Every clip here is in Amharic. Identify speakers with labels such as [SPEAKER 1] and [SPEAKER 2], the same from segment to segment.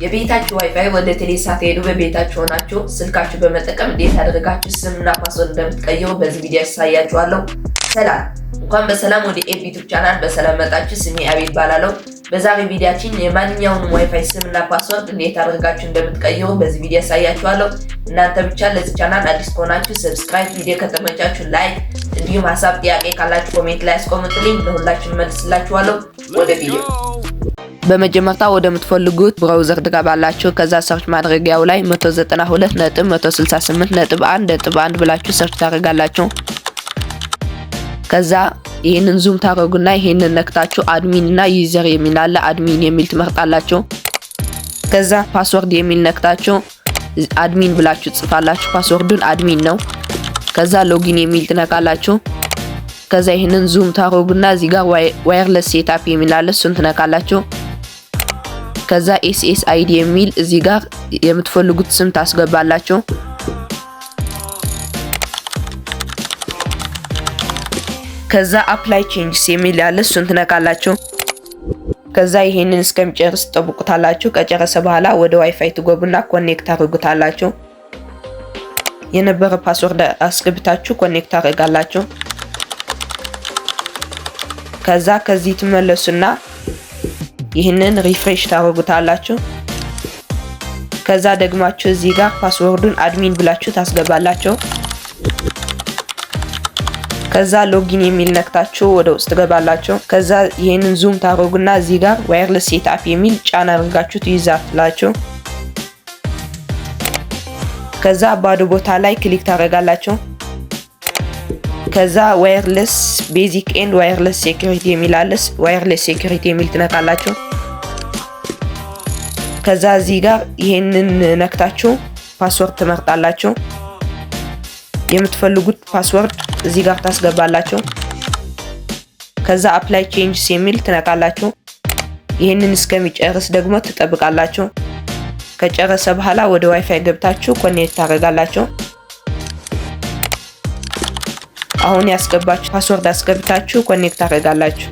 [SPEAKER 1] የቤታችሁ ዋይፋይ ወደ ቴሌ ሳትሄዱ በቤታችሁ ሆናችሁ ስልካችሁ በመጠቀም እንዴት አድርጋችሁ ስምና ፓስወርድ እንደምትቀይሩ በዚህ ቪዲዮ ያሳያችኋለሁ። ሰላም፣ እንኳን በሰላም ወደ ኤብ ዩቲዩብ ቻናል በሰላም መጣችሁ። ስሜ አቤል ባላለው። በዛሬ ቪዲዮአችን የማንኛውንም ዋይፋይ ስምና ፓስወርድ እንዴት አድርጋችሁ እንደምትቀይሩ በዚህ ቪዲዮ ያሳያችኋለሁ። እናንተ ብቻ ለዚህ ቻናል አዲስ ከሆናችሁ ሰብስክራይብ፣ ቪዲዮ ከተመቻችሁ ላይክ፣ እንዲሁም ሐሳብ ጥያቄ ካላችሁ ኮሜንት ላይ አስቀምጡልኝ፣ ለሁላችሁም መልስላችኋለሁ። ወደ ቪዲዮ በመጀመሪያ ወደምትፈልጉት ብራውዘር ትገባላችሁ። ከዛ ሰርች ማድረጊያው ላይ 192.168.1.1 ብላችሁ ሰርች ታደርጋላችሁ። ከዛ ይሄንን ዙም ታደርጉና ይሄንን ነክታችሁ አድሚን እና ዩዘር የሚል አለ። አድሚን የሚል ትመርጣላችሁ። ከዛ ፓስወርድ የሚል ነክታችሁ አድሚን ብላችሁ ጽፋላችሁ። ፓስወርዱን አድሚን ነው። ከዛ ሎጊን የሚል ትነካላችሁ። ከዛ ይሄንን ዙም ታደርጉና እዚህ ጋር ዋየርለስ ሴትአፕ የሚል አለ። እሱን ትነካላችሁ። ከዛ SSID የሚል እዚህ ጋር የምትፈልጉት ስም ታስገባላችሁ። ከዛ አፕላይ ቼንጅስ የሚል ያለ እሱን ትነካላችሁ። ከዛ ይሄንን እስከሚጨርስ ተጠብቁታላችሁ። ከጨረሰ በኋላ ወደ ዋይፋይ ትገቡና ኮኔክት ታደርጉታላችሁ። የነበረ ፓስወርድ አስገብታችሁ ኮኔክት ታደርጋላችሁ። ከዛ ከዚህ ትመለሱና ይህንን ሪፍሬሽ ታደርጉታላችሁ። ከዛ ደግማችሁ እዚህ ጋር ፓስወርዱን አድሚን ብላችሁ ታስገባላችሁ። ከዛ ሎጊን የሚል ነክታችሁ ወደ ውስጥ ትገባላችሁ። ከዛ ይሄንን ዙም ታደርጉና እዚህ ጋር ዋየርለስ ሴትአፕ የሚል ጫና አድርጋችሁ ትይዛላችሁ። ከዛ ባዶ ቦታ ላይ ክሊክ ታደርጋላችሁ። ከዛ ዋየርለስ ቤዚክ ኤንድ ዋየርለስ ሴኩሪቲ የሚል አለ። ዋየርለስ ሴኩሪቲ የሚል ትነካላችሁ። ከዛ እዚህ ጋር ይሄንን ነክታችሁ ፓስወርድ ትመርጣላችሁ። የምትፈልጉት ፓስወርድ እዚህ ጋር ታስገባላችሁ። ከዛ አፕላይ ቼንጅስ የሚል ትነካላችሁ። ይሄንን እስከሚጨርስ ደግሞ ትጠብቃላችሁ። ከጨረሰ በኋላ ወደ ዋይፋይ ገብታችሁ ኮኔክት ታደርጋላችሁ። አሁን ያስገባችሁ ፓስወርድ አስገብታችሁ ኮኔክት ታደርጋላችሁ።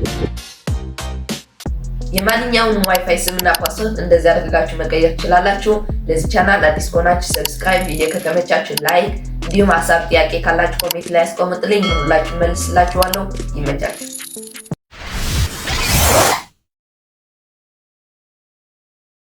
[SPEAKER 1] የማንኛውንም ዋይፋይ ስምና ፓስወርድ እንደዚህ አድርጋችሁ መቀየር ትችላላችሁ። ለዚህ ቻናል አዲስ ከሆናችሁ ሰብስክራይብ፣ ቪዲዮ ከተመቻችሁ ላይክ፣ እንዲሁም ሐሳብ ጥያቄ ካላችሁ ኮሜንት ላይ አስቀምጡልኝ፣ ሁላችሁም መልስላችኋለሁ። ይመቻችሁ።